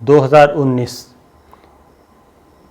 2019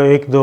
1-2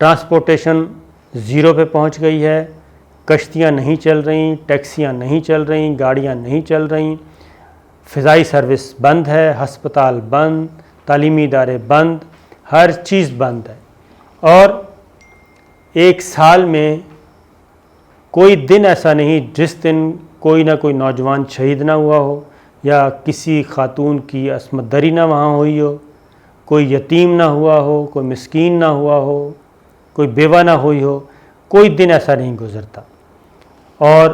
transportation zero پہ پہنچ گئی ہے، کشتیاں نہیں چل رہیں، ٹیکسیاں نہیں چل رہیں، گاڑیاں نہیں چل رہیں، فضائی سروس بند ہے، ہسپتال بند، تعلیمی ادارے بند، ہر چیز بند ہے۔ اور ایک سال میں کوئی دن ایسا نہیں جس دن کوئی نہ کوئی نوجوان شہید نہ ہوا ہو، یا کسی خاتون کی عصمت دری نہ وہاں ہوئی ہو، کوئی یتیم نہ ہوا ہو، کوئی مسکین نہ ہوا ہو، کوئی بیوہ نہ ہوئی ہو، کوئی دن ایسا نہیں گزرتا۔ اور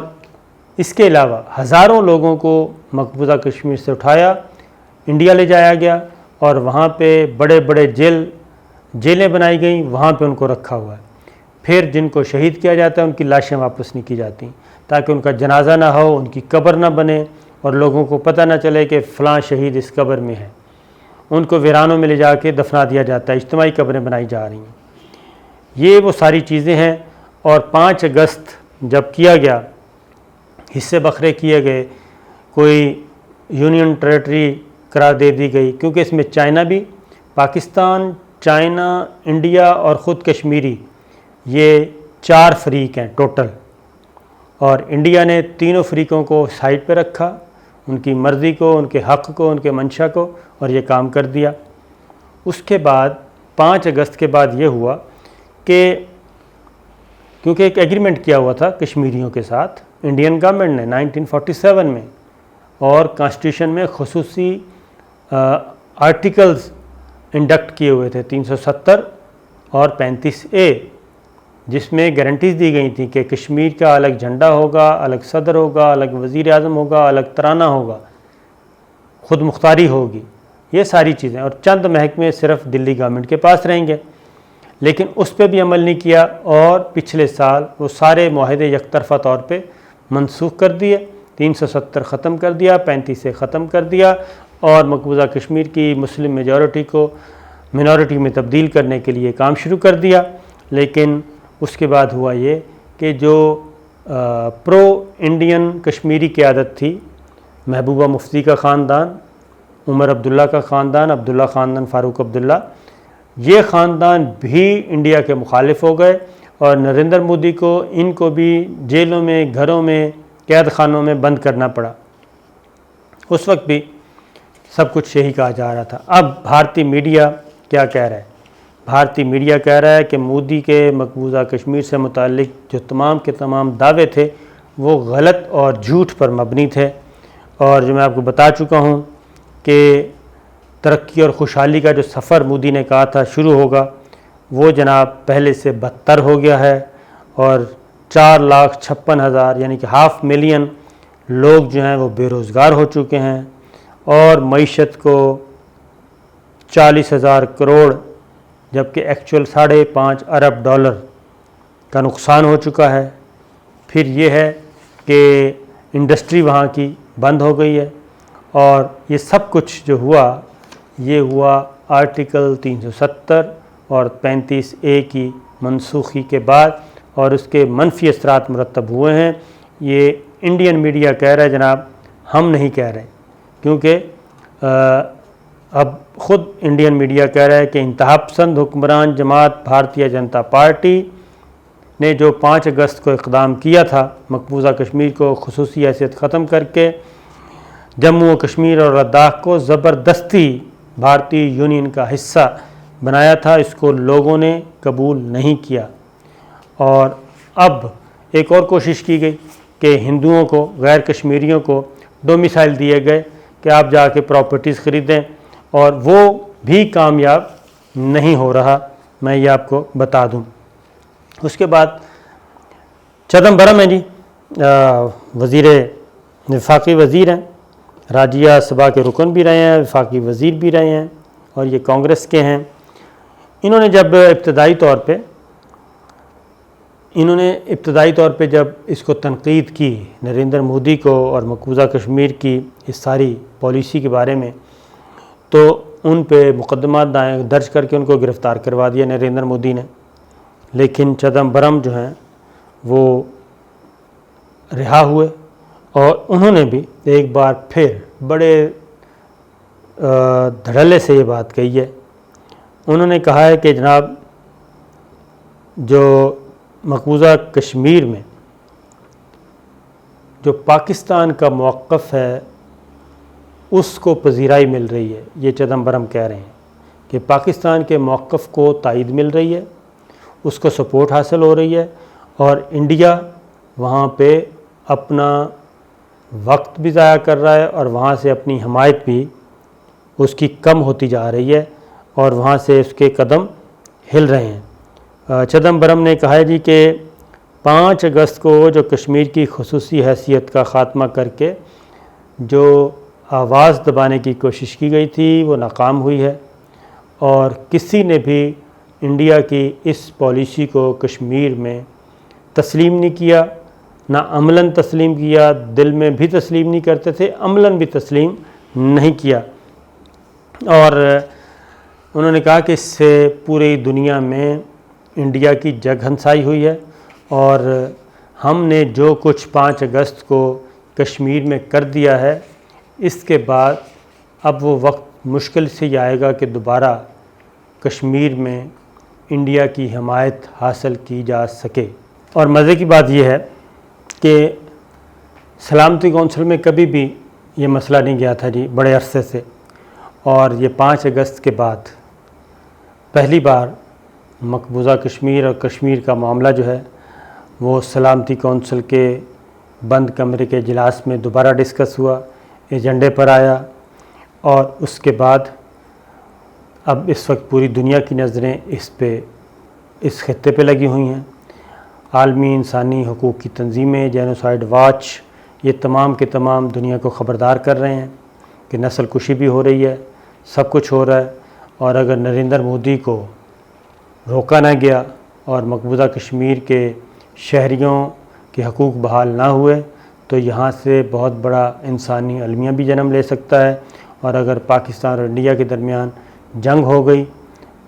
اس کے علاوہ ہزاروں لوگوں کو مقبوضہ کشمیر سے اٹھایا، انڈیا لے جایا گیا، اور وہاں پہ بڑے بڑے جیلیں بنائی گئیں، وہاں پہ ان کو رکھا ہوا ہے۔ پھر جن کو شہید کیا جاتا ہے ان کی لاشیں واپس نہیں کی جاتی، تاکہ ان کا جنازہ نہ ہو، ان کی قبر نہ بنے، اور لوگوں کو پتہ نہ چلے کہ فلاں شہید اس قبر میں ہے۔ ان کو ویرانوں میں لے جا کے دفنا دیا جاتا ہے، اجتماعی قبریں بنائی جا رہی ہیں۔ یہ وہ ساری چیزیں ہیں۔ اور 5 اگست جب کیا گیا، حصے بکھرے کیے گئے، کوئی یونین ٹریٹری قرار دے دی گئی، کیونکہ اس میں چائنا بھی، پاکستان، چائنا، انڈیا اور خود کشمیری، یہ 4 فریق ہیں ٹوٹل۔ اور انڈیا نے تینوں فریقوں کو سائڈ پہ رکھا، ان کی مرضی کو، ان کے حق کو، ان کے منشا کو، اور یہ کام کر دیا۔ اس کے بعد 5 اگست کے بعد یہ ہوا کہ کیونکہ ایک ایگریمنٹ کیا ہوا تھا کشمیریوں کے ساتھ انڈین گورنمنٹ نے 1947 میں، اور کانسٹیٹیوشن میں خصوصی آرٹیکلز انڈکٹ کیے ہوئے تھے 370 اور 35A، جس میں گارنٹیز دی گئی تھیں کہ کشمیر کا الگ جھنڈا ہوگا، الگ صدر ہوگا، الگ وزیر اعظم ہوگا، الگ ترانہ ہوگا، خود مختاری ہوگی، یہ ساری چیزیں، اور چند محکمے صرف دلی گورنمنٹ کے پاس رہیں گے۔ لیکن اس پہ بھی عمل نہیں کیا، اور پچھلے سال وہ سارے معاہدے یک طرفہ طور پہ منسوخ کر دیے، 370 ختم کر دیا، 35A ختم کر دیا، اور مقبوضہ کشمیر کی مسلم میجورٹی کو منورٹی میں تبدیل کرنے کے لیے کام شروع کر دیا۔ لیکن اس کے بعد ہوا یہ کہ جو پرو انڈین کشمیری قیادت تھی، محبوبہ مفتی کا خاندان، عمر عبداللہ کا خاندان، عبداللہ خاندان، فاروق عبداللہ، یہ خاندان بھی انڈیا کے مخالف ہو گئے، اور نریندر مودی کو ان کو بھی جیلوں میں، گھروں میں، قید خانوں میں بند کرنا پڑا۔ اس وقت بھی سب کچھ یہی کہا جا رہا تھا۔ اب بھارتی میڈیا کیا کہہ رہا ہے؟ بھارتی میڈیا کہہ رہا ہے کہ مودی کے مقبوضہ کشمیر سے متعلق جو تمام کے تمام دعوے تھے وہ غلط اور جھوٹ پر مبنی تھے، اور جو میں آپ کو بتا چکا ہوں کہ ترقی اور خوشحالی کا جو سفر مودی نے کہا تھا شروع ہوگا، وہ جناب پہلے سے بدتر ہو گیا ہے، اور 4,56,000 یعنی کہ 500,000 لوگ جو ہیں وہ بے روزگار ہو چکے ہیں، اور معیشت کو 40,000 کروڑ جبکہ ایکچول $5.5 ارب کا نقصان ہو چکا ہے۔ پھر یہ ہے کہ انڈسٹری وہاں کی بند ہو گئی ہے، اور یہ سب کچھ جو ہوا یہ ہوا آرٹیکل 370 اور 35A کی منسوخی کے بعد، اور اس کے منفی اثرات مرتب ہوئے ہیں۔ یہ انڈین میڈیا کہہ رہا ہے جناب، ہم نہیں کہہ رہے، کیونکہ اب خود انڈین میڈیا کہہ رہا ہے کہ انتہا پسند حکمران جماعت بھارتیہ جنتا پارٹی نے جو 5 اگست کو اقدام کیا تھا، مقبوضہ کشمیر کو خصوصی حیثیت ختم کر کے جموں و کشمیر اور لداخ کو زبردستی بھارتی یونین کا حصہ بنایا تھا، اس کو لوگوں نے قبول نہیں کیا۔ اور اب ایک اور کوشش کی گئی کہ ہندوؤں کو، غیر کشمیریوں کو ڈومیسائل دیے گئے کہ آپ جا کے پراپرٹیز خریدیں، اور وہ بھی کامیاب نہیں ہو رہا، میں یہ آپ کو بتا دوں۔ اس کے بعد چدمبرم ہیں جی، وفاقی وزیر ہیں، راجیہ سبھا کے رکن بھی رہے ہیں، وفاقی وزیر بھی رہے ہیں، اور یہ کانگریس کے ہیں۔ انہوں نے ابتدائی طور پہ جب اس کو تنقید کی نریندر مودی کو اور مقبوضہ کشمیر کی اس ساری پالیسی کے بارے میں، تو ان پہ مقدمات درج کر کے ان کو گرفتار کروا دیا نریندر مودی نے۔ لیکن چدمبرم جو ہیں وہ رہا ہوئے، اور انہوں نے بھی ایک بار پھر بڑے دھڑلے سے یہ بات کہی ہے۔ انہوں نے کہا ہے کہ جناب جو مقبوضہ کشمیر میں جو پاکستان کا موقف ہے اس کو پذیرائی مل رہی ہے. یہ چدمبرم کہہ رہے ہیں کہ پاکستان کے موقف کو تائید مل رہی ہے، اس کو سپورٹ حاصل ہو رہی ہے، اور انڈیا وہاں پہ اپنا وقت بھی ضائع کر رہا ہے اور وہاں سے اپنی حمایت بھی اس کی کم ہوتی جا رہی ہے اور وہاں سے اس کے قدم ہل رہے ہیں. چدمبرم نے کہا ہے جی کہ 5 اگست کو جو کشمیر کی خصوصی حیثیت کا خاتمہ کر کے جو آواز دبانے کی کوشش کی گئی تھی وہ ناکام ہوئی ہے، اور کسی نے بھی انڈیا کی اس پالیسی کو کشمیر میں تسلیم نہیں کیا، نہ عملاً تسلیم کیا، دل میں بھی تسلیم نہیں کرتے تھے، عملاً بھی تسلیم نہیں کیا. اور انہوں نے کہا کہ اس سے پوری دنیا میں انڈیا کی جگ ہنسائی ہوئی ہے، اور ہم نے جو کچھ 5 اگست کو کشمیر میں کر دیا ہے اس کے بعد اب وہ وقت مشکل سے ہی آئے گا کہ دوبارہ کشمیر میں انڈیا کی حمایت حاصل کی جا سکے. اور مزے کی بات یہ ہے کہ سلامتی کونسل میں کبھی بھی یہ مسئلہ نہیں گیا تھا جی بڑے عرصے سے، اور یہ 5 اگست کے بعد پہلی بار مقبوضہ کشمیر اور کشمیر کا معاملہ جو ہے وہ سلامتی کونسل کے بند کمرے کے اجلاس میں دوبارہ ڈسکس ہوا، ایجنڈے پر آیا، اور اس کے بعد اب اس وقت پوری دنیا کی نظریں اس خطے پہ لگی ہوئی ہیں. عالمی انسانی حقوق کی تنظیمیں، جینوسائیڈ واچ، یہ تمام کے تمام دنیا کو خبردار کر رہے ہیں کہ نسل کشی بھی ہو رہی ہے، سب کچھ ہو رہا ہے، اور اگر نریندر مودی کو روکا نہ گیا اور مقبوضہ کشمیر کے شہریوں کے حقوق بحال نہ ہوئے تو یہاں سے بہت بڑا انسانی المیہ بھی جنم لے سکتا ہے. اور اگر پاکستان اور انڈیا کے درمیان جنگ ہو گئی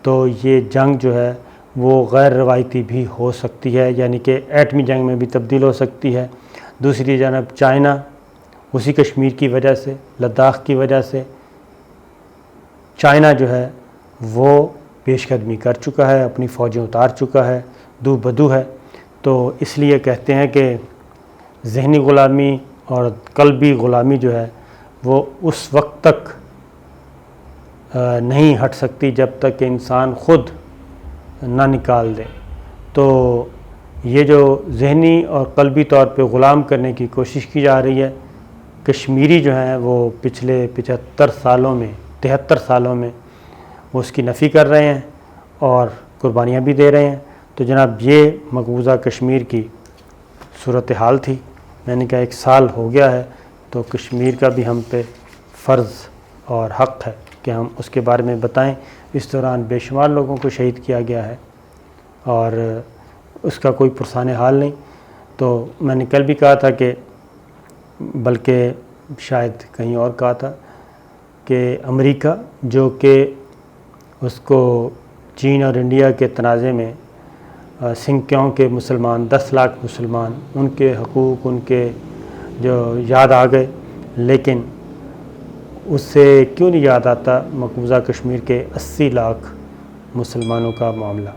تو یہ جنگ جو ہے وہ غیر روایتی بھی ہو سکتی ہے، یعنی کہ ایٹمی جنگ میں بھی تبدیل ہو سکتی ہے. دوسری جانب چائنا اسی کشمیر کی وجہ سے، لداخ کی وجہ سے چائنا جو ہے وہ پیش قدمی کر چکا ہے، اپنی فوجیں اتار چکا ہے، دو بدو ہے. تو اس لیے کہتے ہیں کہ ذہنی غلامی اور قلبی غلامی جو ہے وہ اس وقت تک نہیں ہٹ سکتی جب تک کہ انسان خود نہ نکال دے. تو یہ جو ذہنی اور قلبی طور پہ غلام کرنے کی کوشش کی جا رہی ہے، کشمیری جو ہیں وہ پچھلے 73 سالوں میں وہ اس کی نفی کر رہے ہیں اور قربانیاں بھی دے رہے ہیں. تو جناب یہ مقبوضہ کشمیر کی صورتحال تھی. میں نے کہا 1 سال ہو گیا ہے تو کشمیر کا بھی ہم پہ فرض اور حق ہے کہ ہم اس کے بارے میں بتائیں. اس دوران بے شمار لوگوں کو شہید کیا گیا ہے اور اس کا کوئی پرسان حال نہیں. تو میں نے کل بھی کہا تھا کہ بلکہ شاید کہیں اور کہا تھا کہ امریکہ جو کہ اس کو چین اور انڈیا کے تنازع میں سنکیوں کے مسلمان 10 لاکھ مسلمان ان کے حقوق ان کے جو یاد آ گئے، لیکن اس سے کیوں نہیں یاد آتا مقبوضہ کشمیر کے 80 لاکھ مسلمانوں کا معاملہ.